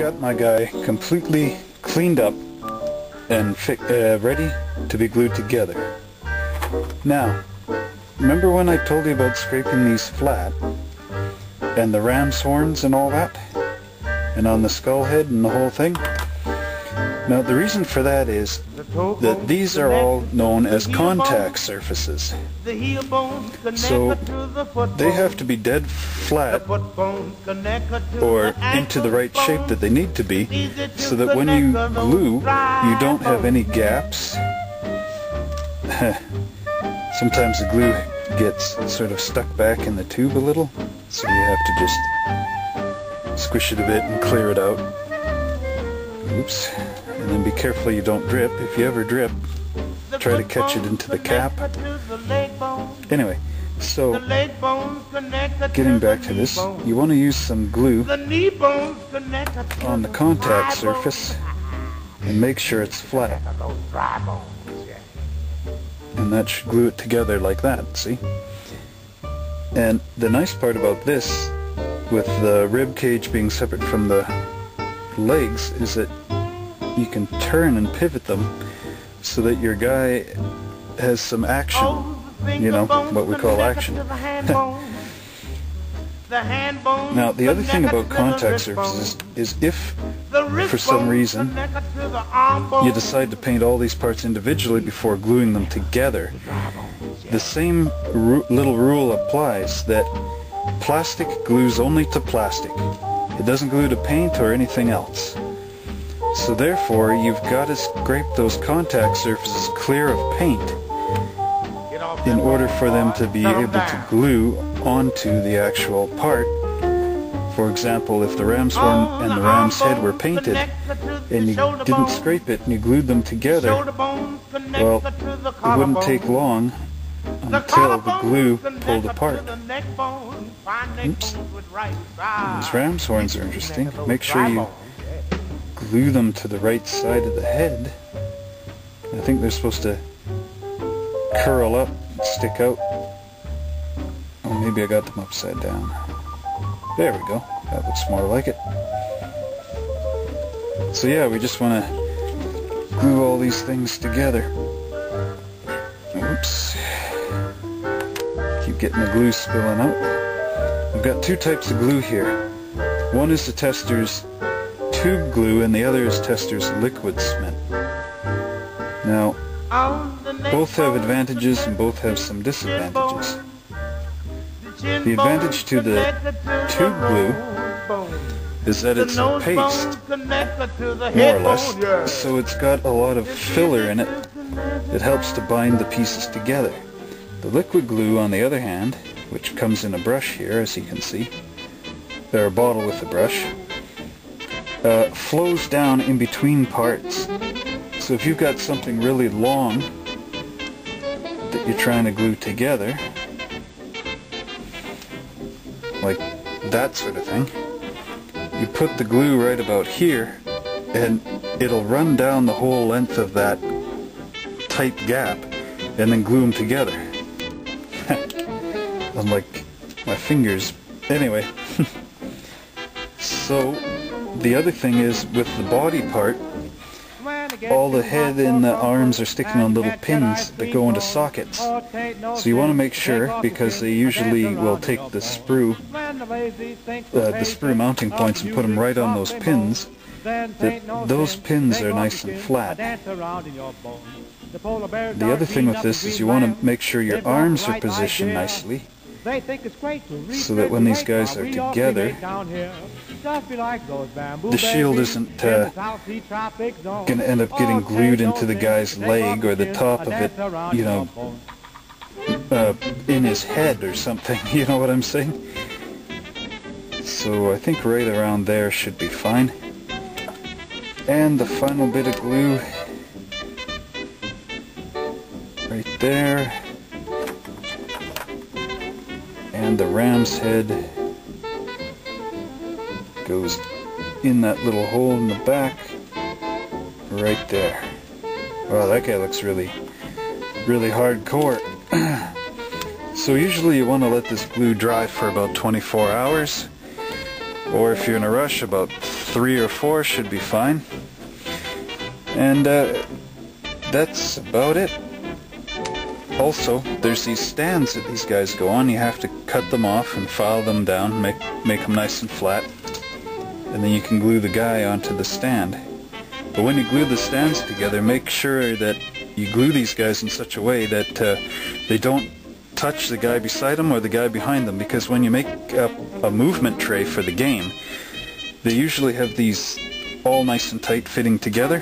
got my guy completely cleaned up and ready to be glued together. Now, remember when I told you about scraping these flat, and the ram's horns and all that, and on the skull head and the whole thing? Now the reason for that is that these are all known as contact surfaces. So they have to be dead flat or into the right shape that they need to be, so that when you glue you don't have any gaps. Sometimes the glue gets sort of stuck back in the tube a little, so you have to just squish it a bit and clear it out. Oops. And then be careful you don't drip. If you ever drip, try to catch it into the cap. Anyway, so getting back to this, you want to use some glue on the contact surface and make sure it's flat. And that should glue it together like that, see? And the nice part about this, with the rib cage being separate from the legs, is that you can turn and pivot them so that your guy has some action, you know, what we call action. Now, the other thing about contact surfaces is if, for some reason, you decide to paint all these parts individually before gluing them together, the same little rule applies, that plastic glues only to plastic. It doesn't glue to paint or anything else. So therefore, you've got to scrape those contact surfaces clear of paint in order for them to be able to glue onto the actual part. For example, if the ram's horn and the ram's head were painted and you didn't scrape it and you glued them together, well, it wouldn't take long until the glue pulled apart. Oops. These ram's horns are interesting. Make sure you glue them to the right side of the head. I think they're supposed to curl up and stick out. Oh, maybe I got them upside down. There we go. That looks more like it. So yeah, we just want to glue all these things together. Oops. Keep getting the glue spilling out. We've got two types of glue here. One is the Tester's tube glue and the other is Tester's liquid cement. Now, both have advantages and both have some disadvantages. The advantage to the tube glue is that it's a paste, more or less, so it's got a lot of filler in it. It helps to bind the pieces together. The liquid glue, on the other hand, which comes in a brush here, as you can see, or a bottle with a brush, flows down in between parts. So if you've got something really long that you're trying to glue together, like that sort of thing, you put the glue right about here and it'll run down the whole length of that tight gap and then glue them together. Unlike my fingers. Anyway, so the other thing is, with the body part, all the head and the arms are sticking on little pins that go into sockets. So you want to make sure, because they usually will take the sprue mounting points and put them right on those pins, that those pins are nice and flat. The other thing with this is you want to make sure your arms are positioned nicely, so that when these guys are together, the shield isn't going to end up getting glued into the guy's leg or the top of it, you know, in his head or something, you know what I'm saying? So I think right around there should be fine. And the final bit of glue right there. And the ram's head goes in that little hole in the back right there. Wow, that guy looks really hardcore. So usually you want to let this glue dry for about 24 hours, or if you're in a rush, about 3 or 4 should be fine. And that's about it. Also, there's these stands that these guys go on. You have to cut them off and file them down, make them nice and flat, and then you can glue the guy onto the stand. But when you glue the stands together, make sure that you glue these guys in such a way that they don't touch the guy beside them or the guy behind them, because when you make a movement tray for the game, they usually have these all nice and tight fitting together.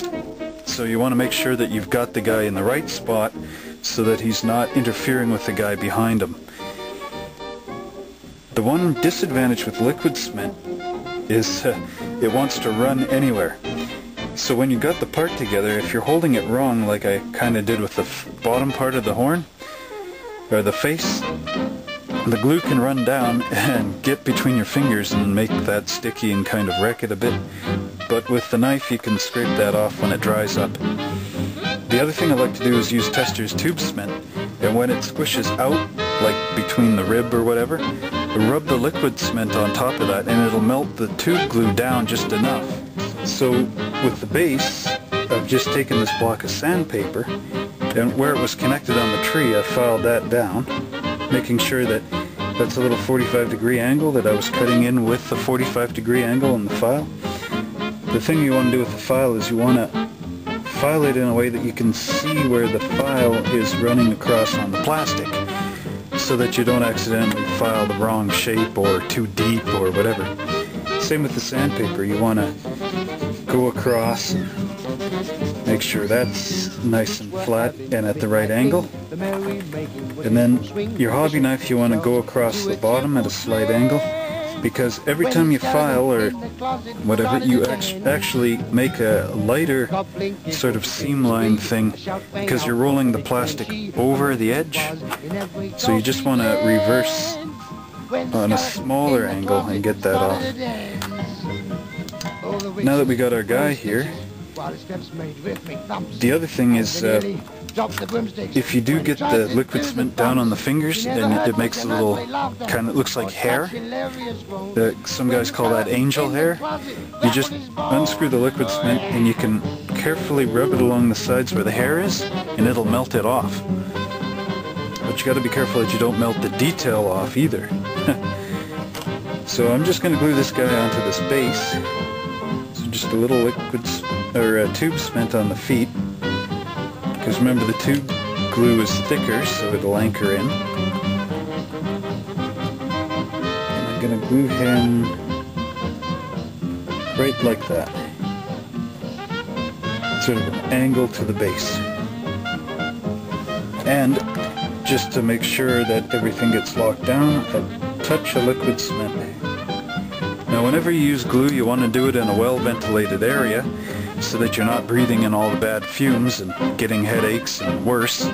So you want to make sure that you've got the guy in the right spot so that he's not interfering with the guy behind him. The one disadvantage with liquid cement is it wants to run anywhere. So when you got the part together, if you're holding it wrong, like I kind of did with the bottom part of the horn, or the face, the glue can run down and get between your fingers and make that sticky and kind of wreck it a bit. But with the knife you can scrape that off when it dries up. The other thing I like to do is use Tester's tube cement, and when it squishes out, like between the rib or whatever, rub the liquid cement on top of that and it'll melt the tube glue down just enough. So with the base, I've just taken this block of sandpaper, and where it was connected on the tree I filed that down, making sure that that's a little 45-degree angle that I was cutting in with the 45-degree angle in the file. The thing you want to do with the file is you want to file it in a way that you can see where the file is running across on the plastic, so that you don't accidentally file the wrong shape or too deep or whatever. Same with the sandpaper, you want to go across and make sure that's nice and flat and at the right angle. And then your hobby knife, you want to go across the bottom at a slight angle, because every time you file or whatever, you actually make a lighter sort of seam line thing, because you're rolling the plastic over the edge. So you just want to reverse on a smaller angle and get that off. Now that we got our guy here, the other thing is, if you do get the liquid cement down on the fingers, then it makes a little, kind of looks like hair. Some guys call that angel hair. You just unscrew the liquid cement and you can carefully rub it along the sides where the hair is, and it'll melt it off. But you got to be careful that you don't melt the detail off either. So I'm just going to glue this guy onto this base. So just a little liquid or tube cement on the feet, because remember the tube glue is thicker, so it'll anchor in. And I'm going to glue him right like that, sort of an angle to the base. And just to make sure that everything gets locked down, a touch of liquid cement. Now whenever you use glue, you want to do it in a well-ventilated area, so that you're not breathing in all the bad fumes and getting headaches and worse.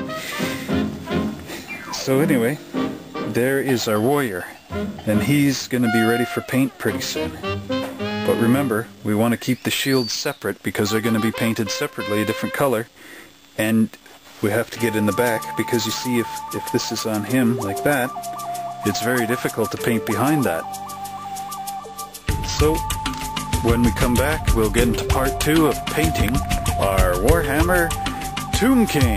So anyway, there is our warrior, and he's going to be ready for paint pretty soon. But remember, we want to keep the shields separate because they're going to be painted separately, a different color, and we have to get in the back, because you see, if this is on him like that, it's very difficult to paint behind that. So when we come back, we'll get into part 2 of painting our Warhammer Tomb King.